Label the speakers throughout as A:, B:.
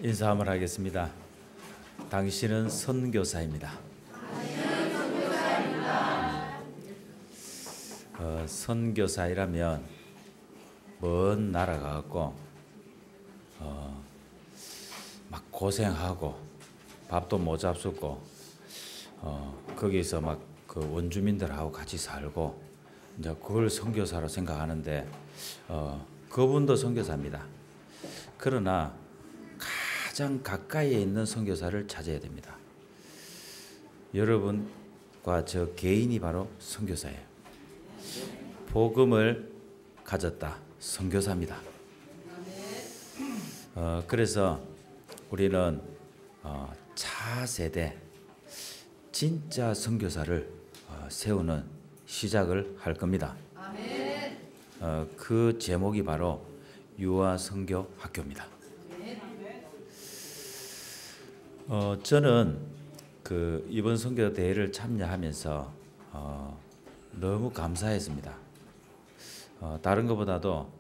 A: 인사 한번 하겠습니다. 당신은 선교사입니다. 선교사이라면 먼 나라 가갖고 막 고생하고 밥도 못 잡수고 거기서 막 그 원주민들하고 같이 살고 이제 그걸 선교사로 생각하는데 그분도 선교사입니다. 그러나 가장 가까이에 있는 선교사를 찾아야 됩니다. 여러분과 저 개인이 바로 선교사예요. 복음을 가졌다. 선교사입니다. 그래서 우리는 차세대 진짜 선교사를 세우는 시작을 할 겁니다. 그 제목이 바로 유아 선교 학교입니다. 저는 이번 선교 대회를 참여하면서 너무 감사했습니다. 다른 것보다도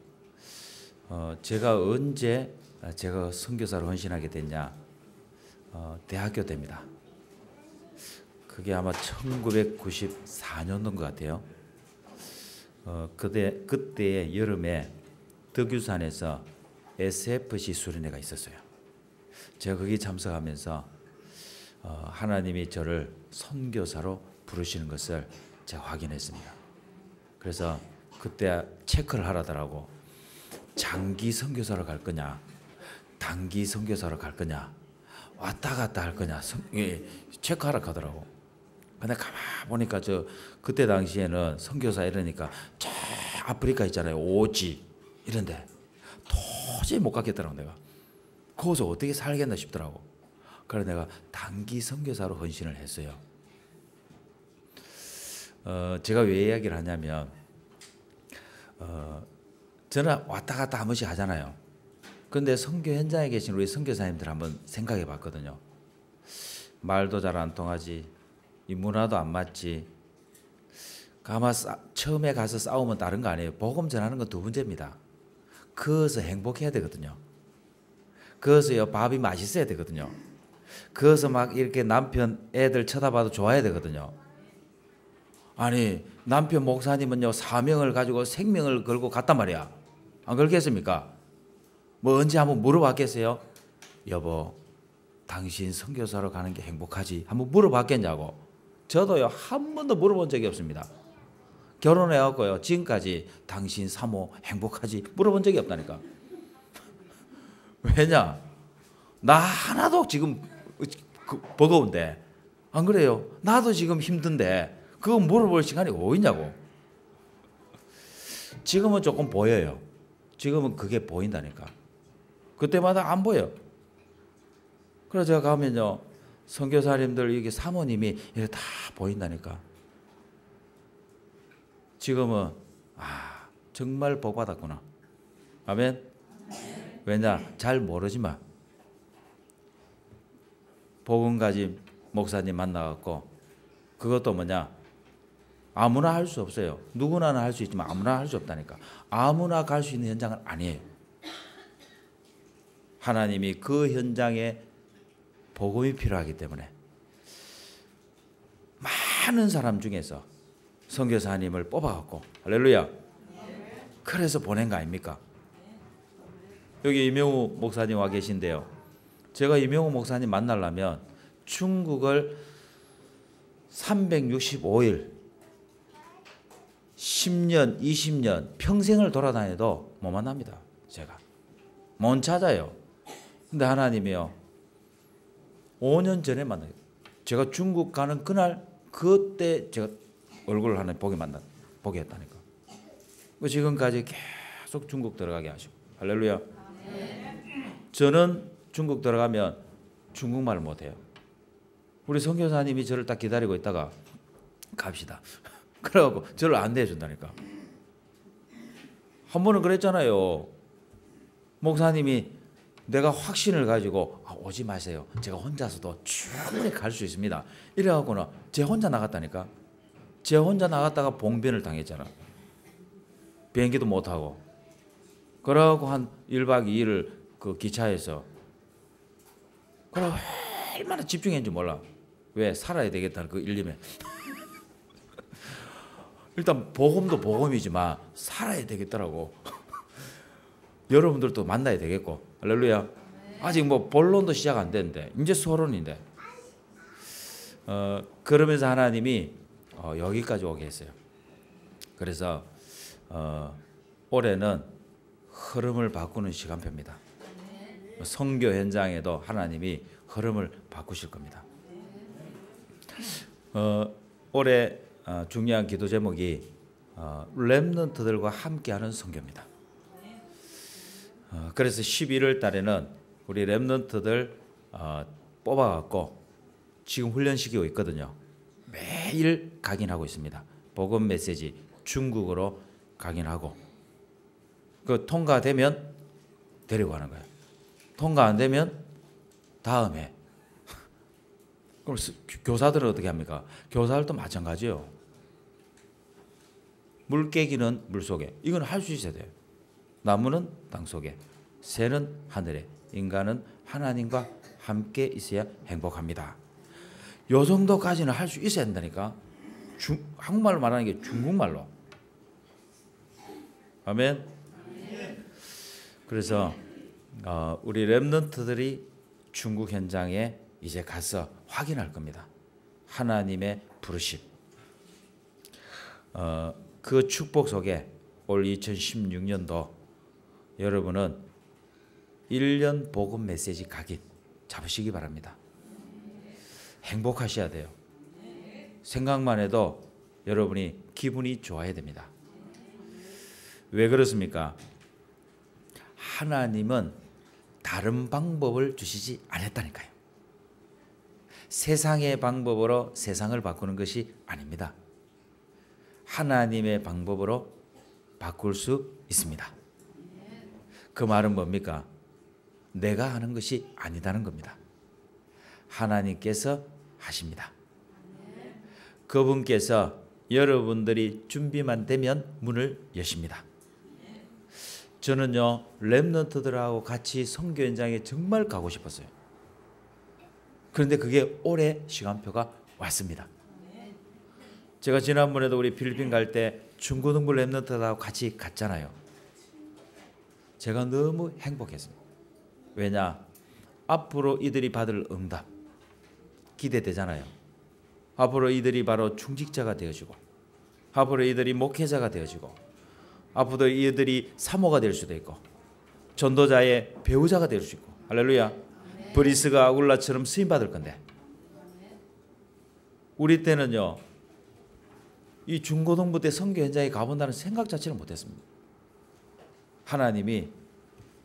A: 제가 언제 제가 선교사로 헌신하게 됐냐? 대학교 때입니다. 그게 아마 1994년도인 것 같아요. 그때의 여름에 덕유산에서 SFC 수련회가 있었어요. 제가 거기 참석하면서 하나님이 저를 선교사로 부르시는 것을 제가 확인했습니다. 그래서 그때 체크를 하라더라고. 장기 선교사로 갈 거냐, 단기 선교사로 갈 거냐, 왔다 갔다 할 거냐, 체크하라 하더라고. 근데 가만 보니까 그때 당시에는 선교사 이러니까 저 아프리카 있잖아요, 오지 이런데 도저히 못 가겠더라고. 내가 거기서 어떻게 살겠나 싶더라고. 그래서 내가 단기 선교사로 헌신을 했어요. 제가 왜 이야기를 하냐면 저는 왔다 갔다 한 번씩 하잖아요. 그런데 선교 현장에 계신 우리 선교사님들 한번 생각해 봤거든요. 말도 잘 안 통하지, 이 문화도 안 맞지. 아마 처음에 가서 싸우면 다른 거 아니에요. 복음 전하는 건 두 번째입니다. 거기서 행복해야 되거든요. 거기서 밥이 맛있어야 되거든요. 거기서 막 이렇게 남편 애들 쳐다봐도 좋아야 되거든요. 아니 남편 목사님은요 사명을 가지고 생명을 걸고 갔단 말이야. 안 걸겠습니까? 뭐 언제 한번 물어봤겠어요? 여보, 당신 선교사로 가는 게 행복하지? 한번 물어봤겠냐고. 저도요 한 번도 물어본 적이 없습니다. 결혼해갖고요 지금까지 당신 사모 행복하지? 물어본 적이 없다니까. 왜냐? 나 하나도 지금 버거운데, 안 그래요? 나도 지금 힘든데 그거 물어볼 시간이 어디 있냐고. 지금은 조금 보여요. 지금은 그게 보인다니까. 그때마다 안 보여. 그래서 제가 가면요 선교사님들 이게 사모님이 이렇게 다 보인다니까. 지금은 정말 복 받았구나. 아멘. 왜냐? 잘 모르지만 복음 가진 목사님 만나갖고 그것도 뭐냐? 아무나 할 수 없어요. 누구나 할 수 있지만 아무나 할 수 없다니까. 아무나 갈 수 있는 현장은 아니에요. 하나님이 그 현장에 복음이 필요하기 때문에 많은 사람 중에서 선교사님을 뽑아갖고, 할렐루야, 그래서 보낸 거 아닙니까? 여기 이명우 목사님 와 계신데요. 제가 이명우 목사님 만나려면 중국을 365일 10년, 20년 평생을 돌아다녀도 못 만납니다. 제가 못 찾아요. 근데 하나님이요 5년 전에 만나요. 제가 중국 가는 그날 그때 제가 얼굴을 하나 보게 했다니까. 지금까지 계속 중국 들어가게 하시고, 할렐루야. 저는 중국 들어가면 중국말을 못해요. 우리 선교사님이 저를 딱 기다리고 있다가 갑시다. 그래갖고 저를 안내해 준다니까. 한 번은 그랬잖아요. 목사님이 내가 확신을 가지고 오지 마세요. 제가 혼자서도 충분히 갈 수 있습니다. 이래갖고는 제 혼자 나갔다니까. 제 혼자 나갔다가 봉변을 당했잖아. 비행기도 못하고. 그러고 한 1박 2일을 그 기차에서 그럼 얼마나 집중했는지 몰라. 왜? 살아야 되겠다는 그 일념에. 일단 복음도 복음이지만 살아야 되겠더라고. 여러분들도 만나야 되겠고. 할렐루야. 아직 뭐 본론도 시작 안 됐는데 이제 서론인데. 그러면서 하나님이 여기까지 오게 했어요. 그래서 올해는 흐름을 바꾸는 시간표입니다. 선교 현장에도 하나님이 흐름을 바꾸실 겁니다. 올해 중요한 기도 제목이 렘넌트들과 함께하는 선교입니다. 그래서 11월 달에는 우리 렘넌트들 뽑아갖고 지금 훈련시키고 있거든요. 매일 각인하고 있습니다. 복음 메시지 중국어로 각인하고 그 통과되면 데리고 가는 거예요. 통과 안 되면 다음에. 그럼 교사들은 어떻게 합니까? 교사들도 마찬가지예요. 물개기는 물속에. 이건 할 수 있어야 돼요. 나무는 땅속에, 새는 하늘에, 인간은 하나님과 함께 있어야 행복합니다. 요 정도까지는 할 수 있어야 된다니까. 한국말로 말하는 게 중국말로. 아멘. 그래서 우리 렘넌트들이 중국 현장에 이제 가서 확인할 겁니다. 하나님의 부르심. 그 축복 속에 올 2016년도 여러분은 1년 복음 메시지 각인 잡으시기 바랍니다. 행복하셔야 돼요. 생각만 해도 여러분이 기분이 좋아야 됩니다. 왜 그렇습니까? 하나님은 다른 방법을 주시지 않았다니까요. 세상의 방법으로 세상을 바꾸는 것이 아닙니다. 하나님의 방법으로 바꿀 수 있습니다. 그 말은 뭡니까? 내가 하는 것이 아니다는 겁니다. 하나님께서 하십니다. 그분께서 여러분들이 준비만 되면 문을 여십니다. 저는요, 렘넌트들하고 같이 선교 현장에 정말 가고 싶었어요. 그런데 그게 올해 시간표가 왔습니다. 제가 지난번에도 우리 필리핀 갈 때 중고등부 렘넌트들하고 같이 갔잖아요. 제가 너무 행복했습니다. 왜냐? 앞으로 이들이 받을 응답 기대되잖아요. 앞으로 이들이 바로 중직자가 되어지고, 앞으로 이들이 목회자가 되어지고, 앞으로 이들이 사모가 될 수도 있고, 전도자의 배우자가 될 수 있고, 할렐루야. 브리스가 아굴라처럼 쓰임 받을 건데, 우리 때는요, 이 중고등부 때 선교 현장에 가본다는 생각 자체를 못했습니다. 하나님이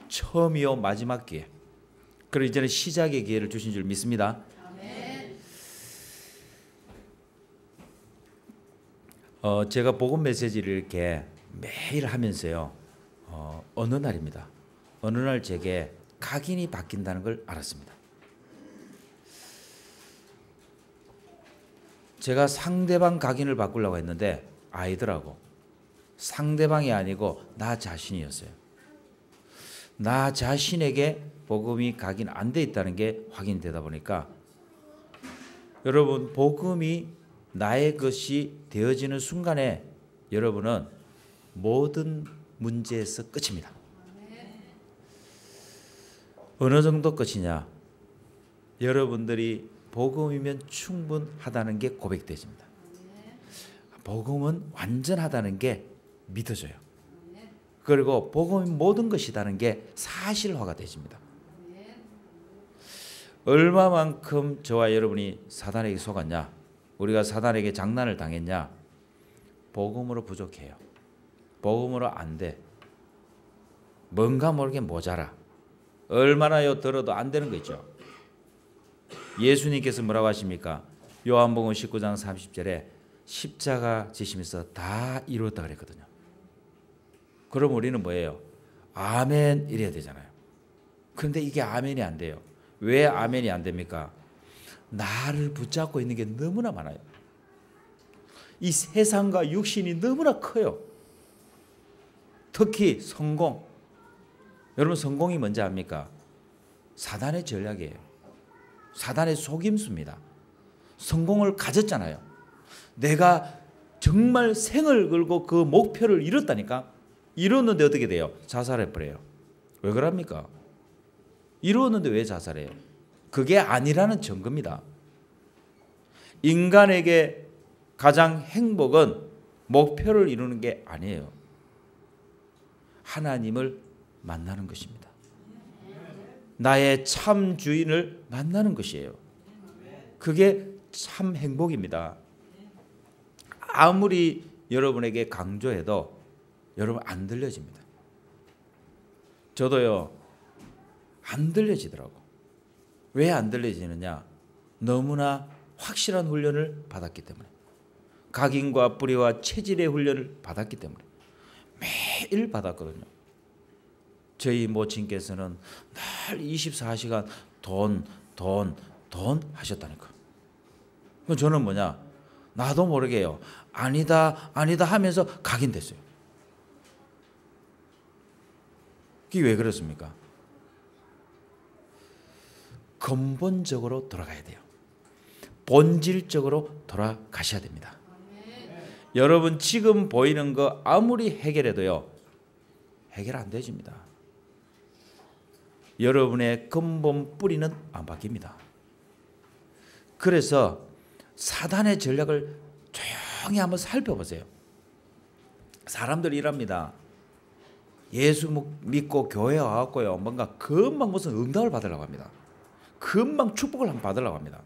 A: 처음이요 마지막 기회, 그리고 이제는 시작의 기회를 주신 줄 믿습니다. 제가 복음 메시지를 이렇게 매일 하면서요, 어느 날입니다. 어느 날 제게 각인이 바뀐다는 걸 알았습니다. 제가 상대방 각인을 바꾸려고 했는데 아니더라고. 상대방이 아니고 나 자신이었어요. 나 자신에게 복음이 각인 안 돼 있다는 게 확인되다 보니까, 여러분, 복음이 나의 것이 되어지는 순간에 여러분은 모든 문제에서 끝입니다. 어느 정도 끝이냐? 여러분들이 복음이면 충분하다는 게 고백되집니다. 복음은 완전하다는 게 믿어져요. 그리고 복음이 모든 것이라는 게 사실화가 되집니다. 얼마만큼 저와 여러분이 사단에게 속았냐? 우리가 사단에게 장난을 당했냐? 복음으로 부족해요. 복음으로 안 돼. 뭔가 모르게 모자라. 얼마나요 들어도 안 되는 거 있죠. 예수님께서 뭐라고 하십니까? 요한복음 19장 30절에 십자가 지시면서 다 이루었다 그랬거든요. 그럼 우리는 뭐예요? 아멘 이래야 되잖아요. 그런데 이게 아멘이 안 돼요. 왜 아멘이 안 됩니까? 나를 붙잡고 있는 게 너무나 많아요. 이 세상과 육신이 너무나 커요. 특히 성공. 여러분, 성공이 뭔지 압니까? 사단의 전략이에요. 사단의 속임수입니다. 성공을 가졌잖아요. 내가 정말 생을 걸고 그 목표를 이뤘다니까. 이뤘는데 어떻게 돼요? 자살해버려요. 왜 그럽니까? 이루었는데 왜 자살해요? 그게 아니라는 증거입니다. 인간에게 가장 행복은 목표를 이루는 게 아니에요. 하나님을 만나는 것입니다. 나의 참 주인을 만나는 것이에요. 그게 참 행복입니다. 아무리 여러분에게 강조해도 여러분 안 들려집니다. 저도요, 안 들려지더라고. 왜 안 들려지느냐? 너무나 확실한 훈련을 받았기 때문에, 각인과 뿌리와 체질의 훈련을 받았기 때문에 매일 받았거든요. 저희 모친께서는 날 24시간 돈 하셨다니까. 저는 뭐냐? 나도 모르게요. 아니다 하면서 각인됐어요. 그게 왜 그렇습니까? 근본적으로 돌아가야 돼요. 본질적으로 돌아가셔야 됩니다. 여러분 지금 보이는 거 아무리 해결해도요, 해결 안 되집니다. 여러분의 근본 뿌리는 안 바뀝니다. 그래서 사단의 전략을 조용히 한번 살펴보세요. 사람들이 이랍니다. 예수 믿고 교회 와갖고요, 뭔가 금방 무슨 응답을 받으려고 합니다. 금방 축복을 한번 받으려고 합니다.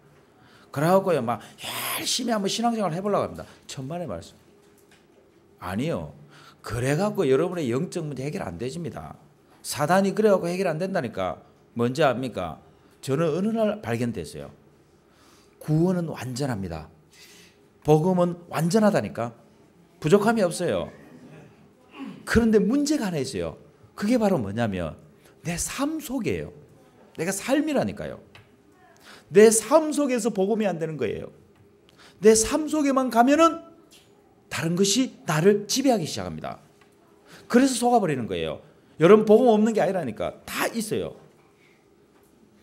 A: 그래갖고요, 막 열심히 한번 신앙생활을 해보려고 합니다. 천만의 말씀. 아니요. 그래갖고 여러분의 영적 문제 해결 안 되집니다. 사단이 그래갖고 해결 안 된다니까. 뭔지 압니까? 저는 어느 날 발견됐어요. 구원은 완전합니다. 복음은 완전하다니까. 부족함이 없어요. 그런데 문제가 하나 있어요. 그게 바로 뭐냐면 내 삶 속이에요. 내가 삶이라니까요. 내 삶 속에서 복음이 안 되는 거예요. 내 삶 속에만 가면은 다른 것이 나를 지배하기 시작합니다. 그래서 속아버리는 거예요. 여러분 복음 없는 게 아니라니까. 다 있어요.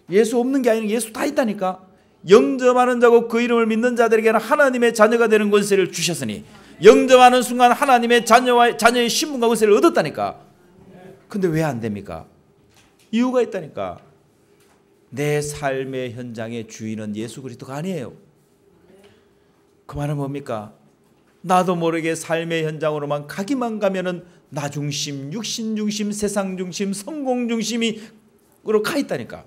A: 예수 없는 게 아니라 예수 다 있다니까. 영접하는 자고 그 이름을 믿는 자들에게는 하나님의 자녀가 되는 권세를 주셨으니, 영접하는 순간 하나님의 자녀의 신분과 권세를 얻었다니까. 근데 왜 안 됩니까? 이유가 있다니까. 내 삶의 현장의 주인은 예수 그리스도가 아니에요. 그 말은 뭡니까? 나도 모르게 삶의 현장으로만 가기만 가면은 나 중심, 육신 중심, 세상 중심, 성공 중심으로 가 있다니까.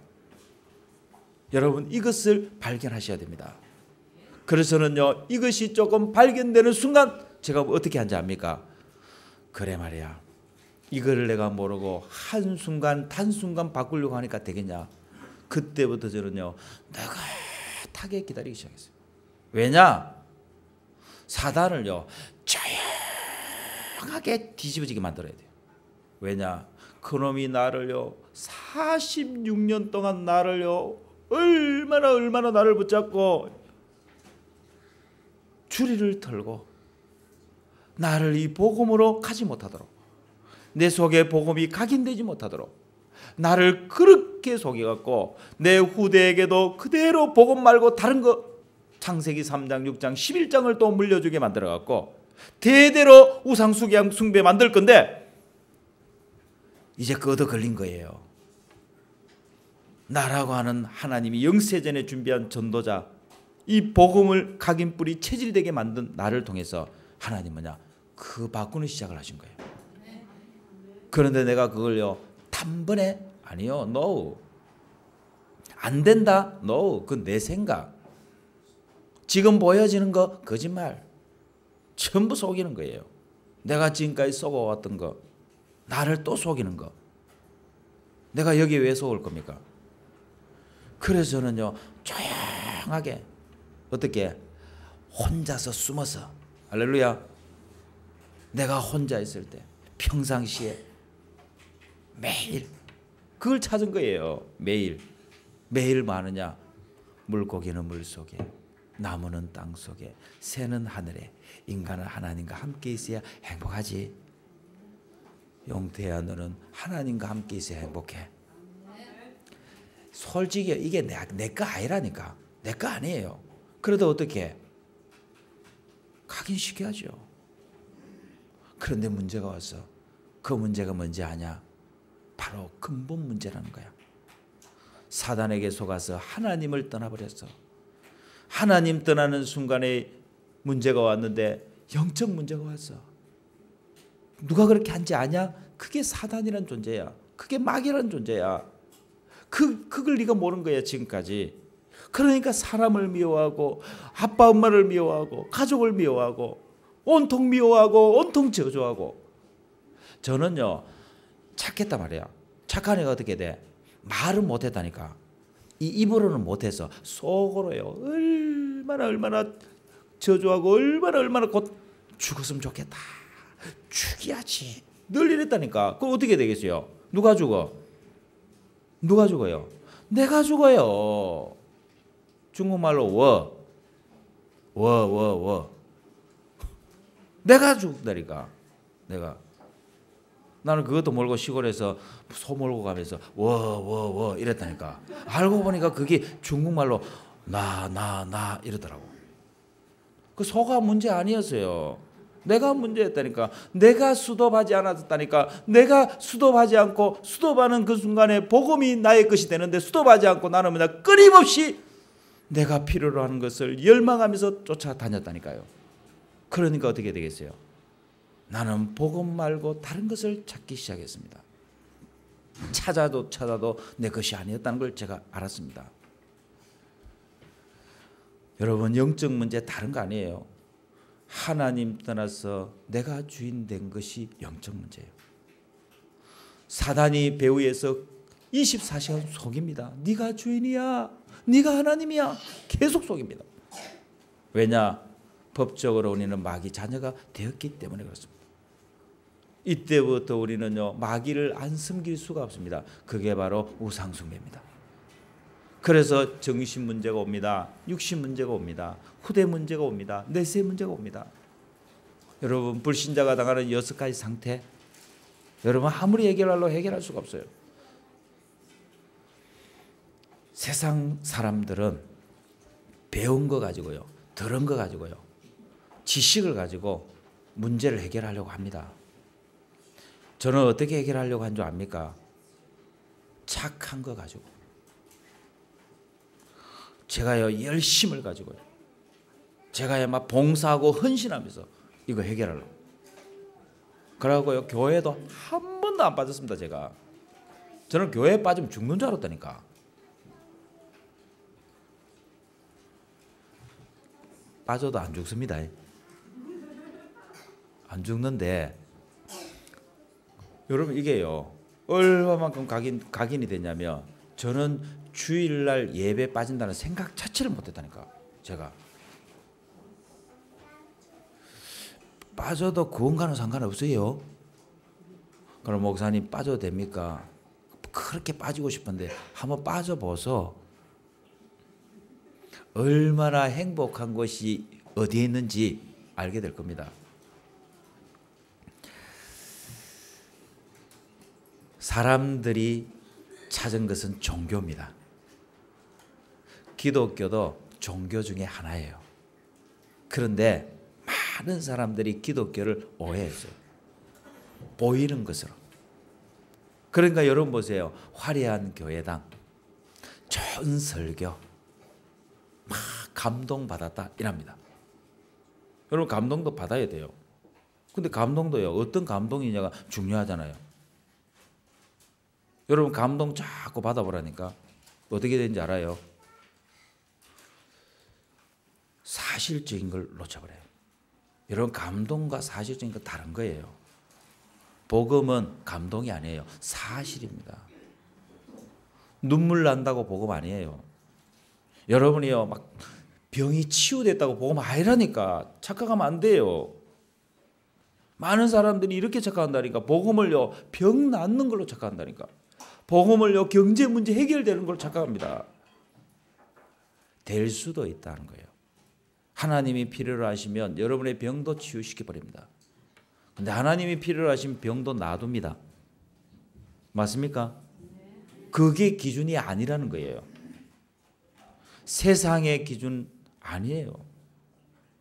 A: 여러분 이것을 발견하셔야 됩니다. 그래서는요, 이것이 조금 발견되는 순간 제가 어떻게 한지 압니까? 그래 말이야, 이거를 내가 모르고 한순간 단순간 바꾸려고 하니까 되겠냐? 그때부터 저는요, 느긋하게 기다리기 시작했어요. 왜냐? 사단을요, 조용하게 뒤집어지게 만들어야 돼요. 왜냐? 그놈이 나를요, 46년 동안 나를요, 얼마나 나를 붙잡고 줄이를 털고 나를 이 복음으로 가지 못하도록, 내 속에 복음이 각인되지 못하도록 나를 그렇게 속여갖고 내 후대에게도 그대로 복음 말고 다른 거, 창세기 3장 6장 11장을 또 물려주게 만들어갖고 대대로 우상 숭배 만들 건데, 이제 끄덕 걸린 거예요. 나라고 하는 하나님이 영세전에 준비한 전도자, 이 복음을 각인 뿌리 체질되게 만든 나를 통해서 하나님 뭐냐? 그 바꾸는 시작을 하신 거예요. 그런데 내가 그걸요, 단번에 아니요, no, 안 된다, no, 그건 내 생각. 지금 보여지는 거 거짓말, 전부 속이는 거예요. 내가 지금까지 속아왔던 거, 나를 또 속이는 거. 내가 여기에 왜 속을 겁니까? 그래서 저는요, 조용하게, 어떻게 혼자서 숨어서, 할렐루야, 내가 혼자 있을 때 평상시에 매일 그걸 찾은 거예요. 매일 뭐 하느냐? 물고기는 물속에, 나무는 땅속에, 새는 하늘에, 인간은 하나님과 함께 있어야 행복하지. 용태야, 너는 하나님과 함께 있어야 행복해. 솔직히 이게 내 거 아니라니까. 내 거 아니에요. 그래도 어떻게 각인시켜야죠. 그런데 문제가 와서 그 문제가 뭔지 아냐? 바로 근본 문제라는 거야. 사단에게 속아서 하나님을 떠나버렸어. 하나님 떠나는 순간에 문제가 왔는데 영적 문제가 왔어. 누가 그렇게 한지 아냐? 그게 사단이란 존재야. 그게 마귀란 존재야. 그걸 네가 모르는 거야 지금까지. 그러니까 사람을 미워하고 아빠 엄마를 미워하고 가족을 미워하고 온통 미워하고 온통 저주하고. 저는요 착했단 말이야. 착한 애가 어떻게 돼? 말은 못했다니까. 이 입으로는 못해서 속으로요 얼마나 저주하고 얼마나 곧 죽었으면 좋겠다. 죽여야지. 늘 이랬다니까. 그럼 어떻게 되겠어요? 누가 죽어? 누가 죽어요? 내가 죽어요. 중국말로 워. 내가 죽다니까. 내가. 나는 그것도 모르고 시골에서 소 몰고 가면서 워 이랬다니까. 알고 보니까 그게 중국말로 나 이러더라고. 그 소가 문제 아니었어요. 내가 문제였다니까. 내가 수도하지 않았다니까. 내가 수도하지 않고 수도하는 그 순간에 복음이 나의 것이 되는데 수도하지 않고 나는 그냥 끊임없이 내가 필요로 하는 것을 열망하면서 쫓아다녔다니까요. 그러니까 어떻게 되겠어요? 나는 복음 말고 다른 것을 찾기 시작했습니다. 찾아도 내 것이 아니었다는 걸 제가 알았습니다. 여러분 영적 문제 다른 거 아니에요. 하나님 떠나서 내가 주인 된 것이 영적 문제예요. 사단이 배후에서 24시간 속입니다. 네가 주인이야. 네가 하나님이야. 계속 속입니다. 왜냐? 법적으로 우리는 마귀 자녀가 되었기 때문에 그렇습니다. 이때부터 우리는요 마귀를 안 섬길 수가 없습니다. 그게 바로 우상숭배입니다. 그래서 정신 문제가 옵니다. 육신 문제가 옵니다. 후대 문제가 옵니다. 내세 문제가 옵니다. 여러분 불신자가 당하는 6가지 상태 여러분 아무리 해결할 수가 없어요. 세상 사람들은 배운 거 가지고요. 들은 거 가지고요. 지식을 가지고 문제를 해결하려고 합니다. 저는 어떻게 해결하려고 한 줄 압니까? 착한 거 가지고. 제가요 열심을 가지고요. 제가요 막 봉사하고 헌신하면서 이거 해결하려고. 그러고요 교회도 한 번도 안 빠졌습니다. 저는 교회에 빠지면 죽는 줄 알았다니까. 빠져도 안 죽습니다. 안 죽는데 여러분 이게요 얼마만큼 각인이 되냐면 저는 주일날 예배 빠진다는 생각 자체를 못했다니까. 제가 빠져도 구원과는 상관없어요. 그럼 목사님 빠져도 됩니까? 그렇게 빠지고 싶은데 한번 빠져보소. 얼마나 행복한 것이 어디에 있는지 알게 될 겁니다. 사람들이 찾은 것은 종교입니다. 기독교도 종교 중에 하나예요. 그런데 많은 사람들이 기독교를 오해했어요. 보이는 것으로. 그러니까 여러분 보세요. 화려한 교회당, 좋은 설교, 막 감동받았다 이랍니다. 여러분 감동도 받아야 돼요. 근데 감동도요. 어떤 감동이냐가 중요하잖아요. 여러분 감동 자꾸 받아보라니까 어떻게 되는지 알아요? 사실적인 걸 놓쳐버려요. 여러분 감동과 사실적인 건 다른 거예요. 복음은 감동이 아니에요. 사실입니다. 눈물 난다고 복음 아니에요. 여러분이요 막 병이 치유됐다고 복음 아니라니까. 착각하면 안 돼요. 많은 사람들이 이렇게 착각한다니까. 복음을요 병 낫는 걸로 착각한다니까. 복음을요 경제 문제 해결되는 걸로 착각합니다. 될 수도 있다는 거예요. 하나님이 필요로 하시면 여러분의 병도 치유시켜 버립니다. 근데 하나님이 필요로 하시면 병도 놔둡니다. 맞습니까? 그게 기준이 아니라는 거예요. 세상의 기준 아니에요.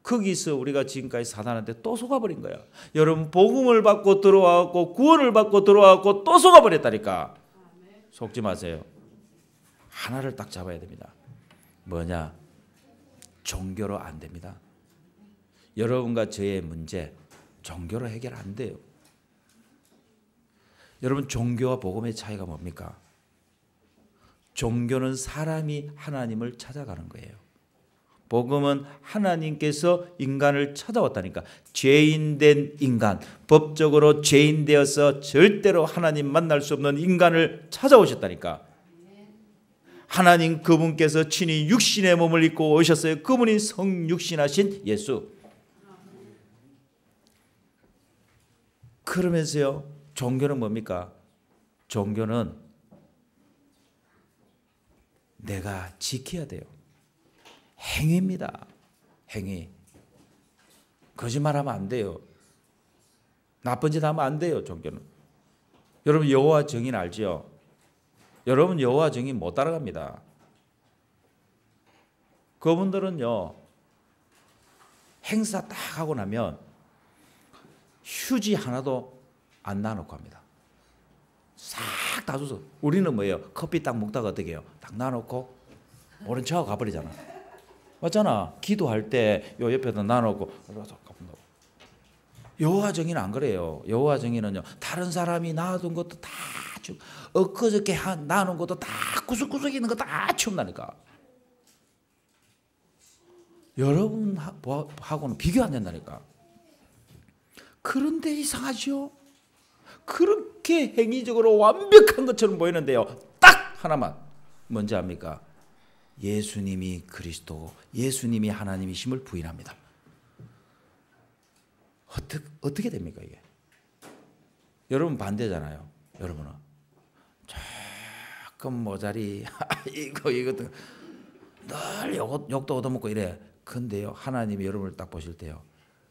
A: 거기서 우리가 지금까지 사단한테 또 속아버린 거야. 여러분 복음을 받고 들어와갖고 구원을 받고 들어와갖고 또 속아버렸다니까. 속지 마세요. 하나를 딱 잡아야 됩니다. 뭐냐? 종교로 안 됩니다. 여러분과 저의 문제 종교로 해결 안 돼요. 여러분 종교와 복음의 차이가 뭡니까? 종교는 사람이 하나님을 찾아가는 거예요. 복음은 하나님께서 인간을 찾아왔다니까. 죄인된 인간, 법적으로 죄인 되어서 절대로 하나님 만날 수 없는 인간을 찾아오셨다니까. 하나님 그분께서 친히 육신의 몸을 입고 오셨어요. 그분이 성육신하신 예수. 그러면서요, 종교는 뭡니까? 종교는 내가 지켜야 돼요. 행위입니다. 행위. 거짓말하면 안 돼요. 나쁜 짓 하면 안 돼요. 종교는. 여러분 여호와 증인 알지요? 여러분 여호와 증인 못 따라갑니다. 그분들은요 행사 딱 하고 나면 휴지 하나도 안 나눠놓고 합니다. 싹 다 줘서. 우리는 뭐예요? 커피 딱 먹다가 어떻게 해요? 딱 나눠놓고 오른 척하고 가버리잖아. 맞잖아. 기도할 때 요 옆에다 나눠놓고 여호와 증인은 안 그래요. 여호와 증인은요 다른 사람이 놔둔 것도 다 치우고 엊그저께 나눈 것도 다 구석구석에 있는 거 다 치운다니까. 여러분하고는 비교 안 된다니까. 그런데 이상하죠? 그렇게 행위적으로 완벽한 것처럼 보이는데요. 딱 하나만. 뭔지 압니까? 예수님이 그리스도고 예수님이 하나님이심을 부인합니다. 어떻게 됩니까 이게? 여러분 반대잖아요. 여러분은 조금 모자리 이것도 늘 욕도 얻어먹고 이래. 근데요 하나님이 여러분을 딱 보실 때요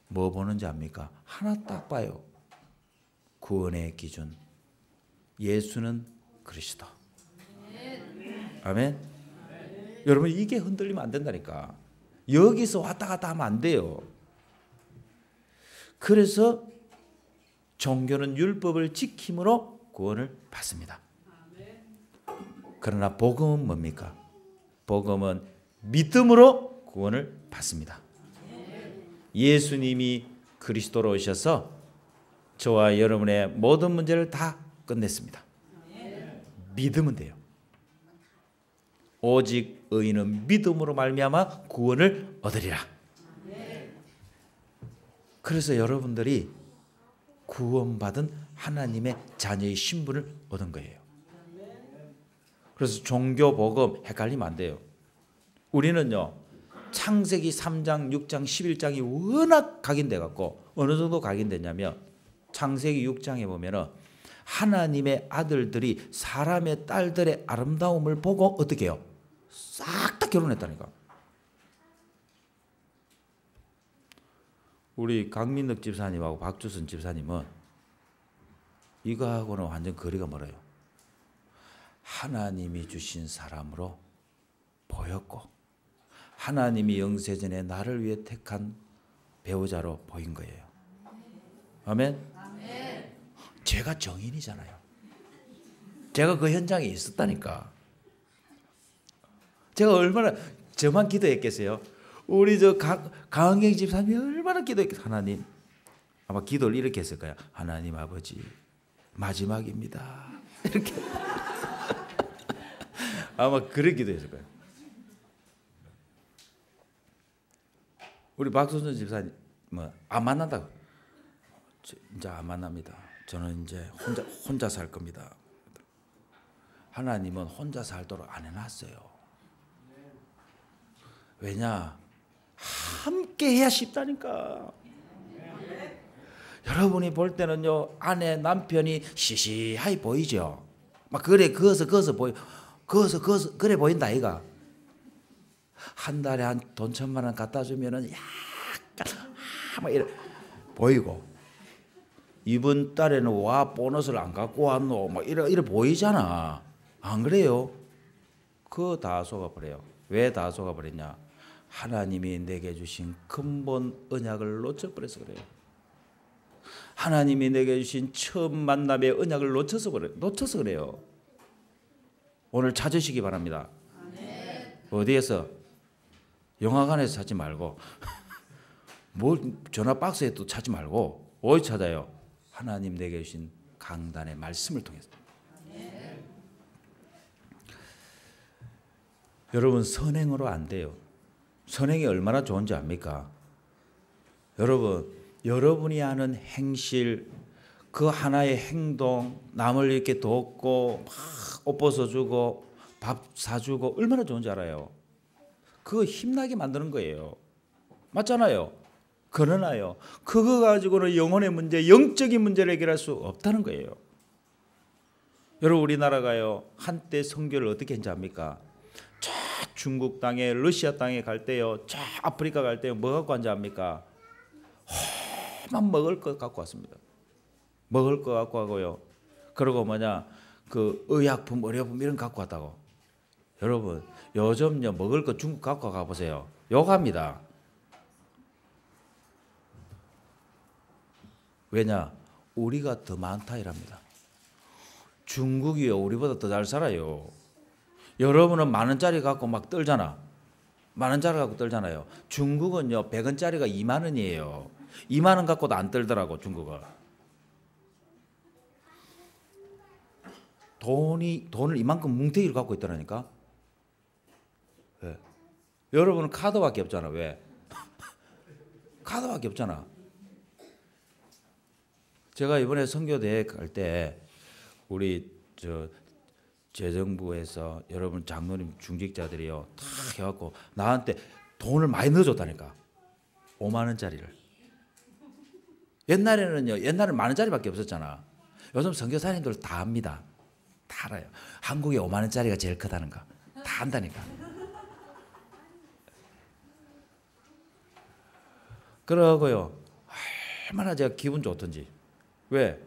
A: 뭐 보는지 압니까? 하나 딱 봐요. 구원의 기준. 예수는 그리스도. 아멘. 여러분 이게 흔들리면 안 된다니까. 여기서 왔다 갔다 하면 안 돼요. 그래서 종교는 율법을 지킴으로 구원을 받습니다. 그러나 복음은 뭡니까? 복음은 믿음으로 구원을 받습니다. 예수님이 그리스도로 오셔서 저와 여러분의 모든 문제를 다 끝냈습니다. 믿으면 돼요. 오직 의인은 믿음으로 말미암아 구원을 얻으리라. 그래서 여러분들이 구원받은 하나님의 자녀의 신분을 얻은 거예요. 그래서 종교, 복음 헷갈리면 안 돼요. 우리는요 창세기 3장, 6장, 11장이 워낙 각인돼 갖고 어느 정도 각인됐냐면 창세기 6장에 보면은 하나님의 아들들이 사람의 딸들의 아름다움을 보고 어떻게 해요? 싹 다 결혼했다니까. 우리 강민덕 집사님하고 박주선 집사님은 이거하고는 완전 거리가 멀어요. 하나님이 주신 사람으로 보였고 하나님이 영세전에 나를 위해 택한 배우자로 보인 거예요. 아멘? 제가 정인이잖아요. 제가 그 현장에 있었다니까. 제가 얼마나 저만 기도했겠어요. 우리 강은경 집사님이 얼마나 기도했겠어요. 하나님, 아마 기도를 이렇게 했을 거야. 하나님 아버지 마지막입니다. 이렇게 아마 그런 기도했을 거예요. 우리 박소준 집사님 안 만난다고. 이제 안 만납니다. 저는 이제 혼자 살 겁니다. 하나님은 혼자 살도록 안 해놨어요. 왜냐? 함께 해야 쉽다니까. 여러분이 볼 때는요 아내 남편이 시시하게 보이죠. 막 그래 그어서 보여. 그어서 그래 보인다 아이가. 한 달에 한 돈 1,000만 원 갖다 주면은 약간 막 이래 보이고. 이번 달에는 와 보너스를 안 갖고 왔노 막 이래 보이잖아. 안 그래요? 그거 다 속아버려요. 왜 다 속아버렸냐? 하나님이 내게 주신 근본 언약을 놓쳐버려서 그래요. 하나님이 내게 주신 처음 만남의 언약을 놓쳐서 그래요. 오늘 찾으시기 바랍니다. 어디에서? 영화관에서 찾지 말고 뭐 전화 박스에 또 찾지 말고 어디 찾아요? 하나님 내게 주신 강단의 말씀을 통해서. 여러분 선행으로 안 돼요. 선행이 얼마나 좋은지 압니까? 여러분 여러분이 하는 행실 그 하나의 행동 남을 이렇게 돕고 막 옷 벗어주고 밥 사주고 얼마나 좋은지 알아요? 그거 힘나게 만드는 거예요. 맞잖아요. 그러나요. 그거 가지고는 영혼의 문제, 영적인 문제를 해결할 수 없다는 거예요. 여러분 우리나라가요. 한때 선교를 어떻게 했는지 압니까? 저 중국 땅에 러시아 땅에 갈 때요. 저 아프리카 갈 때요. 뭐 갖고 왔는지 압니까? 만 먹을 것 갖고 왔습니다. 먹을 것 갖고 하고요. 그리고 그 의약품, 의료품 이런 거 갖고 왔다고. 여러분 요즘요 먹을 거 중국 갖고 가보세요. 욕합니다. 왜냐? 우리가 더 많다 이랍니다. 중국이요 우리보다 더 잘 살아요. 여러분은 만 원짜리 갖고 막 떨잖아. 만 원짜리 갖고 떨잖아요. 중국은요 100원짜리가 2만 원이에요. 2만 원 갖고도 안 떨더라고 중국은. 돈을 이만큼 뭉태기를 갖고 있더라니까. 왜? 여러분은 카드밖에 없잖아. 왜? 카드밖에 없잖아. 제가 이번에 선교대회 갈 때 우리 재정부에서 여러분 장로님 중직자들이요 다 해갖고 나한테 돈을 많이 넣어줬다니까. 5만 원짜리를. 옛날에는 만 원짜리밖에 없었잖아. 요즘 선교사님들 다 압니다. 다 알아요. 한국에 5만 원짜리가 제일 크다는 거. 다 안다니까. 그러고요. 얼마나 제가 기분 좋던지. 왜?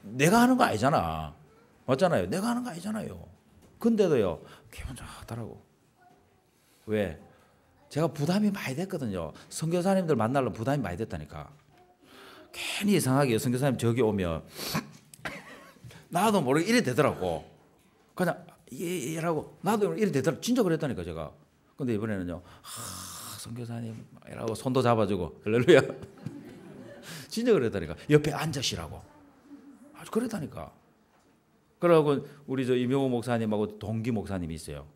A: 내가 하는 거 아니잖아. 맞잖아요. 내가 하는 거 아니잖아요. 근데도요. 기분 좋더라고. 왜? 제가 부담이 많이 됐거든요. 선교사님들 만나려면 부담이 많이 됐다니까. 괜히 이상하게 선교사님 저기 오면 나도 모르게 이래 되더라고. 그냥 이라고 나도 이래 되더라고. 진짜 그랬다니까 제가. 근데 이번에는요. 선교사님이라고 손도 잡아주고 할렐루야. 진짜 그랬다니까. 옆에 앉으시라고. 아주 그랬다니까. 그러고 우리 이명호 목사님하고 동기 목사님이 있어요.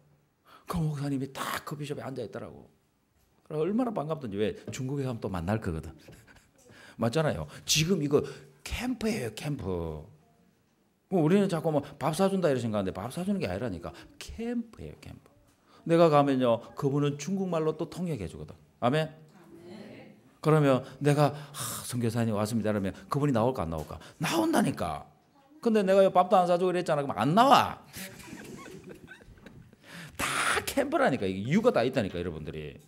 A: 그 목사님이 딱 커피숍에 앉아 있더라고. 얼마나 반갑던지. 왜? 중국에 가면 또 만날 거거든. 맞잖아요. 지금 이거 캠프예요, 캠프. 우리는 자꾸 밥 사준다 이런 생각하는데 밥 사주는 게 아니라니까. 캠프예요, 캠프. 내가 가면요, 그분은 중국말로 또 통역해 주거든. 아멘? 그러면 내가 선교사님 왔습니다 그러면 그분이 나올까 안 나올까? 나온다니까. 근데 내가 밥도 안 사주고 그랬잖아. 그럼 안 나와. 다 캠프라니까. 이유가 다 있다니까 여러분들이.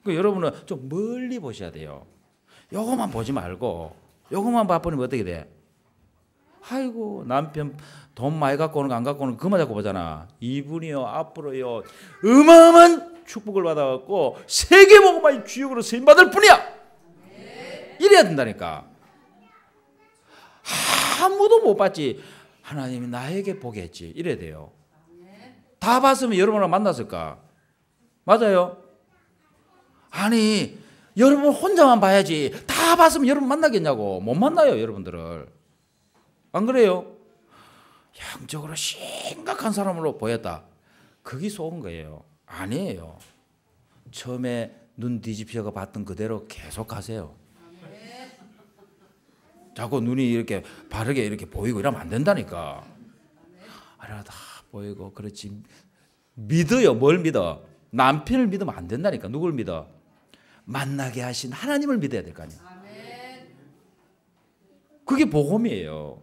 A: 여러분은 좀 멀리 보셔야 돼요. 요거만 보지 말고 요거만 바쁘면 어떻게 돼? 아이고 남편 돈 많이 갖고 오는 거 안 갖고 오는 거 그만 잡고 보잖아. 이분이요 앞으로요 어마어마한 축복을 받아갖고 세계복음화의 주역으로 쓰임받을 뿐이야. 이래야 된다니까. 아무도 못 봤지. 하나님이 나에게 보게 했지. 이래야 돼요. 다 봤으면 여러분을 만났을까? 맞아요? 아니 여러분 혼자만 봐야지. 다 봤으면 여러분 만나겠냐고. 못 만나요 여러분들을. 안 그래요? 영적으로 심각한 사람으로 보였다. 그게 속은 거예요. 아니에요. 처음에 눈 뒤집혀가 봤던 그대로 계속 가세요. 자꾸 눈이 이렇게 바르게 이렇게 보이고 이러면 안 된다니까. 아니라 다 보이고 그렇지. 믿어요. 뭘 믿어? 남편을 믿으면 안 된다니까. 누굴 믿어? 만나게 하신 하나님을 믿어야 될 거 아니에요. 그게 복음이에요.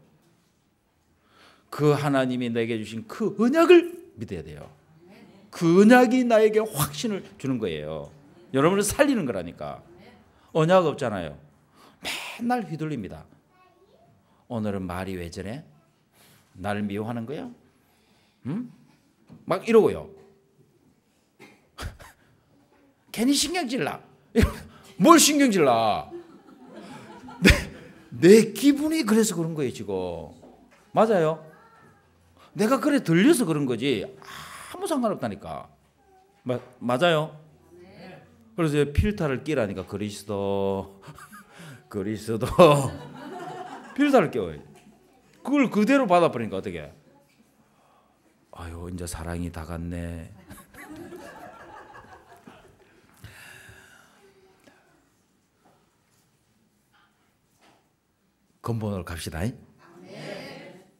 A: 그 하나님이 내게 주신 그 언약을 믿어야 돼요. 그 언약이 나에게 확신을 주는 거예요. 여러분을 살리는 거라니까. 언약 없잖아요. 맨날 휘둘립니다. 오늘은 말이 왜 저래? 나를 미워하는 거야? 막 이러고요. 괜히 신경질나. 뭘 신경질나? 내 기분이 그래서 그런 거예요 지금. 맞아요? 내가 그래 들려서 그런 거지 아무 상관없다니까. 맞아요? 그래서 필터를 끼라니까. 그리스도 필터를 끼워요. 그걸 그대로 받아버리니까 어떻게? 아유 이제 사랑이 다 갔네. 근본으로 갑시다.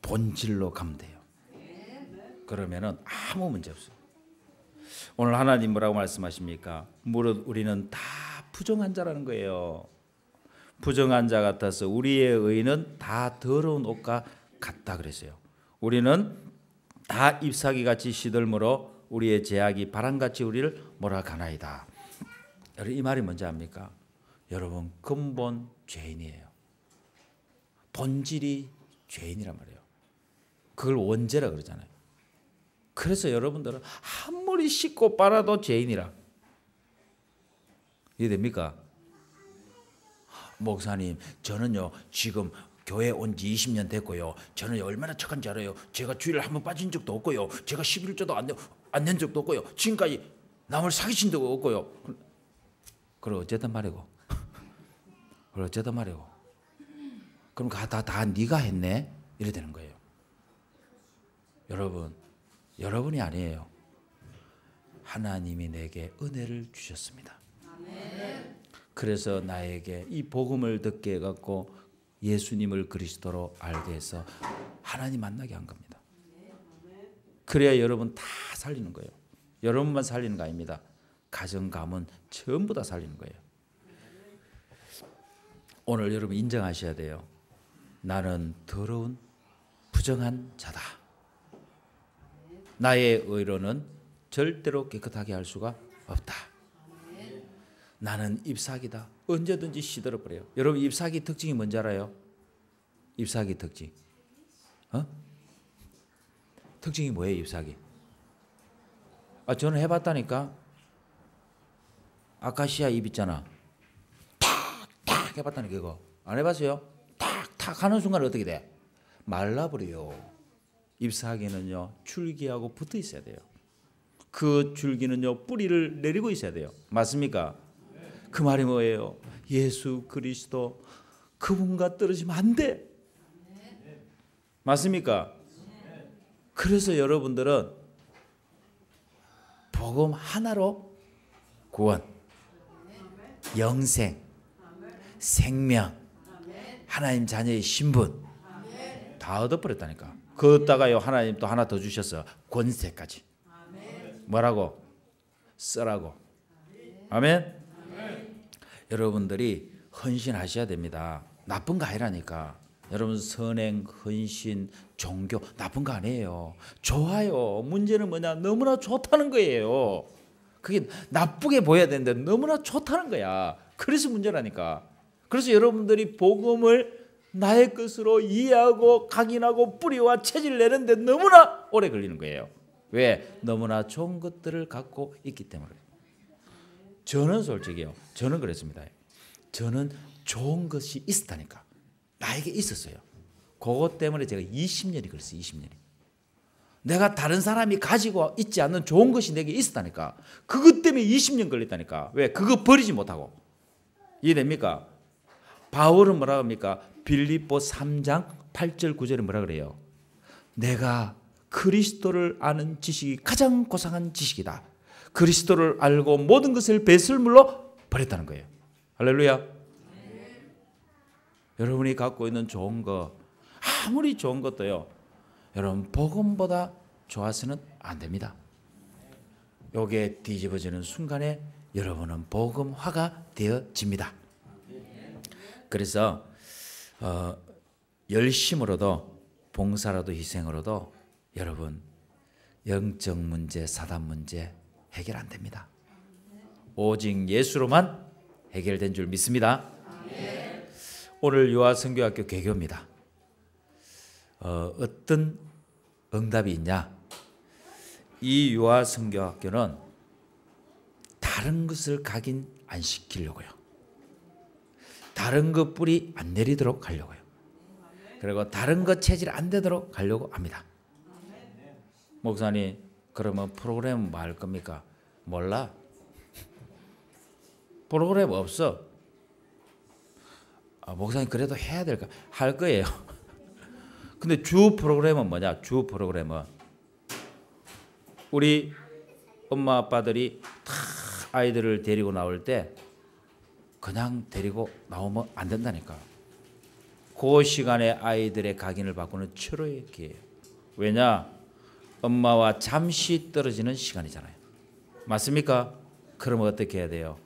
A: 본질로 가면 돼요. 그러면은 아무 문제 없어요. 오늘 하나님 뭐라고 말씀하십니까? 무릇 우리는 다 부정한 자라는 거예요. 부정한 자 같아서 우리의 의는 다 더러운 옷과 같다 그랬어요. 우리는 다 잎사귀같이 시들므로 우리의 죄악이 바람같이 우리를 몰아가나이다. 여러분 이 말이 뭔지 압니까? 여러분 근본 죄인이에요. 본질이 죄인이란 말이에요. 그걸 원죄라 그러잖아요. 그래서 여러분들은 아무리 씻고 빨아도 죄인이라. 이해됩니까? 목사님 저는요 지금 교회 온 지 20년 됐고요. 저는 얼마나 착한지 알아요. 제가 주일에 한 번 빠진 적도 없고요. 제가 11조도 안 낸 적도 없고요. 지금까지 남을 사기친 적도 없고요. 그럼 어쨌든 말이고. 그럼 다 네가 했네? 이래 되는 거예요. 여러분이 아니에요. 하나님이 내게 은혜를 주셨습니다. 그래서 나에게 이 복음을 듣게 해갖고 예수님을 그리스도로 알게 해서 하나님 만나게 한 겁니다. 그래야 여러분 다 살리는 거예요. 여러분만 살리는 거 아닙니다. 가정, 가문 전부 다 살리는 거예요. 오늘 여러분 인정하셔야 돼요. 나는 더러운 부정한 자다. 나의 의로는 절대로 깨끗하게 할 수가 없다. 나는 잎사귀다. 언제든지 시들어버려요. 여러분 잎사귀 특징이 뭔지 알아요? 잎사귀 특징. 특징이 뭐예요 잎사귀? 저는 해봤다니까. 아카시아 잎 있잖아. 탁탁 해봤다니까. 그거 안 해봤어요? 탁탁 하는 순간 어떻게 돼? 말라버려요. 잎사귀는요 줄기하고 붙어 있어야 돼요. 그 줄기는요 뿌리를 내리고 있어야 돼요. 맞습니까? 그 말이 뭐예요? 예수 그리스도 그분과 떨어지면 안 돼. 맞습니까? 그래서 여러분들은 복음 하나로 구원, 영생, 생명, 하나님 자녀의 신분 다 얻어버렸다니까. 그것다가요 하나님 또 하나 더 주셨어. 권세까지. 뭐라고? 쓰라고. 아멘. 여러분들이 헌신하셔야 됩니다. 나쁜 거 아니라니까. 여러분 선행, 헌신, 종교 나쁜 거 아니에요. 좋아요. 문제는 뭐냐? 너무나 좋다는 거예요. 그게 나쁘게 보여야 되는데 너무나 좋다는 거야. 그래서 문제라니까. 그래서 여러분들이 복음을 나의 것으로 이해하고 각인하고 뿌리와 체질 내는데 너무나 오래 걸리는 거예요. 왜? 너무나 좋은 것들을 갖고 있기 때문에. 저는 솔직히요. 저는 그랬습니다. 저는 좋은 것이 있었다니까. 나에게 있었어요. 그것 때문에 제가 20년이 걸렸어요. 20년이. 내가 다른 사람이 가지고 있지 않는 좋은 것이 내게 있었다니까. 그것 때문에 20년 걸렸다니까. 왜? 그거 버리지 못하고. 이해됩니까? 바울은 뭐라고 합니까? 빌립보 3장 8절 9절에 뭐라 그래요? 내가 그리스도를 아는 지식이 가장 고상한 지식이다. 그리스도를 알고 모든 것을 배설물로 버렸다는 거예요. 할렐루야. 여러분이 갖고 있는 좋은 거 아무리 좋은 것도요. 여러분 복음보다 좋아서는 안 됩니다. 요게 뒤집어지는 순간에 여러분은 복음화가 되어집니다. 그래서 열심으로도 봉사로도 희생으로도 여러분 영적 문제, 사단 문제 해결 안 됩니다. 오직 예수로만 해결된 줄 믿습니다. 오늘 유아선교학교 개교입니다. 어떤 응답이 있냐? 이 유아 선교학교는 다른 것을 각인 안 시키려고요. 다른 것 뿌리 안 내리도록 하려고요. 그리고 다른 것 체질 안 되도록 하려고 합니다. 목사님, 그러면 프로그램 뭐 할 겁니까? 몰라. 프로그램 없어. 목사님 그래도 해야 될까? 할 거예요. 근데 주 프로그램은 뭐냐? 주 프로그램은 우리 엄마 아빠들이 다 아이들을 데리고 나올 때 그냥 데리고 나오면 안 된다니까. 그 시간에 아이들의 각인을 바꾸는 최고의 기회예요. 왜냐? 엄마와 잠시 떨어지는 시간이잖아요. 맞습니까? 그러면 어떻게 해야 돼요?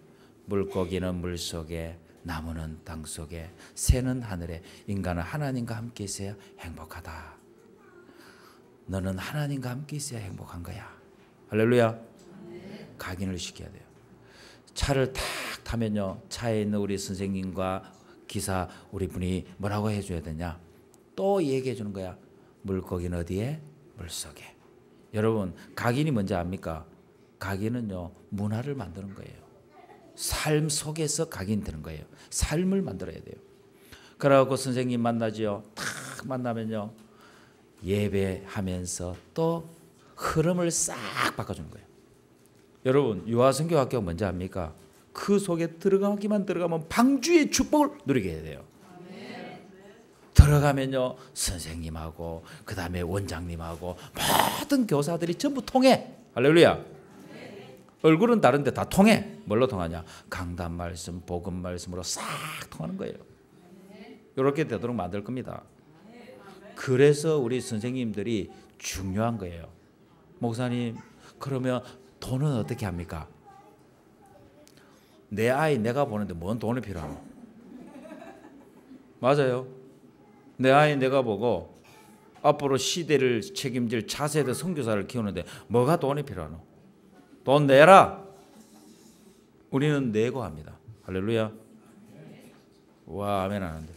A: 물고기는 물속에, 나무는 땅속에, 새는 하늘에, 인간은 하나님과 함께 있어야 행복하다. 너는 하나님과 함께 있어야 행복한 거야. 할렐루야. 각인을 시켜야 돼요. 차를 탁 타면요, 차에 있는 우리 선생님과 기사 우리 분이 뭐라고 해줘야 되냐? 또 얘기해 주는 거야. 물고기는 어디에? 물속에. 여러분, 각인이 뭔지 압니까? 각인은요, 문화를 만드는 거예요. 삶 속에서 각인되는 거예요. 삶을 만들어야 돼요. 그래갖고 선생님 만나지요. 탁 만나면요, 예배하면서 또 흐름을 싹 바꿔주는 거예요. 여러분, 유아선교학교가 뭔지 압니까? 그 속에 들어가기만 들어가면 방주의 축복을 누리게 해야 돼요. 들어가면요, 선생님하고 그 다음에 원장님하고 모든 교사들이 전부 통해. 할렐루야. 얼굴은 다른데 다 통해. 뭘로 통하냐? 강단 말씀, 복음 말씀으로 싹 통하는 거예요. 이렇게 되도록 만들 겁니다. 그래서 우리 선생님들이 중요한 거예요. 목사님, 그러면 돈은 어떻게 합니까? 내 아이 내가 보는데 뭔 돈이 필요하노? 맞아요. 내 아이 내가 보고 앞으로 시대를 책임질 차세대 선교사를 키우는데 뭐가 돈이 필요하노? 돈 내라. 우리는 내고 합니다. 할렐루야. 와, 아멘 하는데.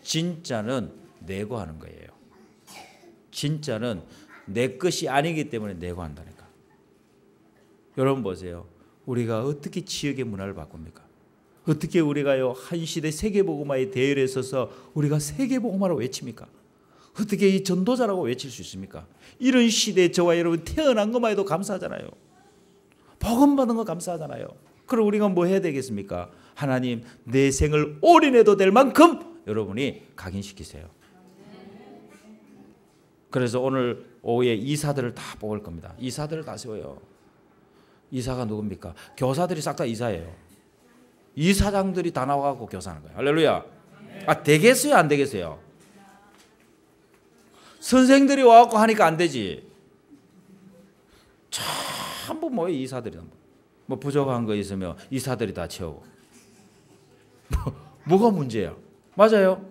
A: 진짜는 내고 하는 거예요. 진짜는 내 것이 아니기 때문에 내고 한다니까. 여러분 보세요. 우리가 어떻게 지역의 문화를 바꿉니까? 어떻게 우리가요, 한 시대 세계복음화의 대열에 서서 우리가 세계복음화를 외칩니까? 어떻게 이 전도자라고 외칠 수 있습니까? 이런 시대에 저와 여러분 태어난 것만 해도 감사하잖아요. 복음 받은 거 감사하잖아요. 그럼 우리가 뭐 해야 되겠습니까? 하나님, 내 생을 올인해도 될 만큼 여러분이 각인시키세요. 그래서 오늘 오후에 이사들을 다 뽑을 겁니다. 이사들을 다 세워요. 이사가 누굽니까? 교사들이 싹 다 이사예요. 이사장들이 다 나와갖고 교사하는 거예요. 할렐루야. 되겠어요? 안 되겠어요? 선생들이 와갖고 하니까 안 되지. 전부 뭐예요? 이사들이. 뭐 부족한 거 있으면 이사들이 다 채우고. 뭐가 문제야? 맞아요.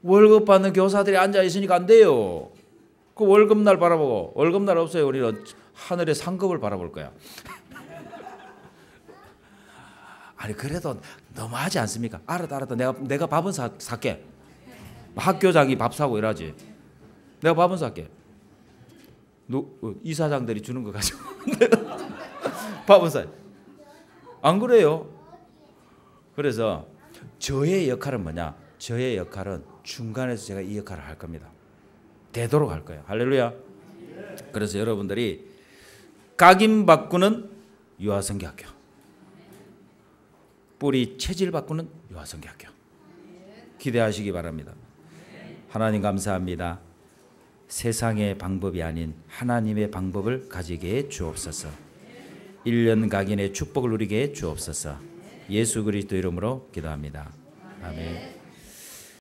A: 월급 받는 교사들이 앉아 있으니까 안 돼요. 그 월급날 바라보고, 월급날 없어요. 우리는 하늘의 상급을 바라볼 거야. 아니 그래도 너무하지 않습니까? 알았다. 내가 밥은 살게. 학교장이 밥 사고 이러지. 내가 밥은 살게. 이사장들이 주는 거 가지고 밥은 사. 안 그래요? 그래서 저의 역할은 뭐냐? 저의 역할은 중간에서 제가 이 역할을 할 겁니다. 되도록 할 거예요. 할렐루야. 그래서 여러분들이 각인 바꾸는 유아선교학교, 뿌리 체질 바꾸는 유아선교학교 기대하시기 바랍니다. 하나님 감사합니다. 세상의 방법이 아닌 하나님의 방법을 가지게 해 주옵소서. 1년 각인의 축복을 누리게 해 주옵소서. 예수 그리스도 이름으로 기도합니다. 아멘.